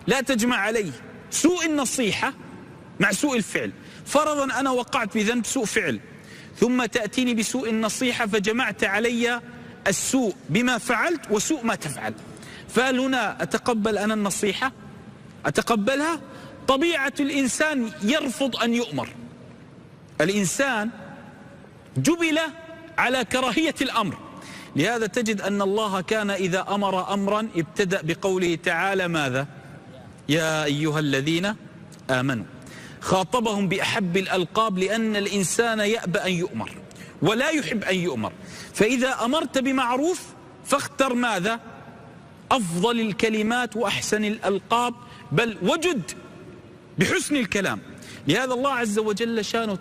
لا تجمع علي سوء النصيحة مع سوء الفعل. فرضا أنا وقعت بذنب سوء فعل ثم تأتيني بسوء النصيحة فجمعت علي السوء بما فعلت وسوء ما تفعل، فهل هنا أتقبل أنا النصيحة؟ أتقبلها؟ طبيعة الإنسان يرفض أن يؤمر. الإنسان جبل على كراهية الأمر، لهذا تجد أن الله كان إذا أمر أمرا ابتدأ بقوله تعالى ماذا؟ يا أيها الذين آمنوا. خاطبهم بأحب الألقاب لأن الإنسان يأبى أن يؤمر ولا يحب أن يؤمر. فإذا أمرت بمعروف فاختر ماذا؟ أفضل الكلمات وأحسن الألقاب، بل وجد بحسن الكلام. لهذا الله عز وجل شانه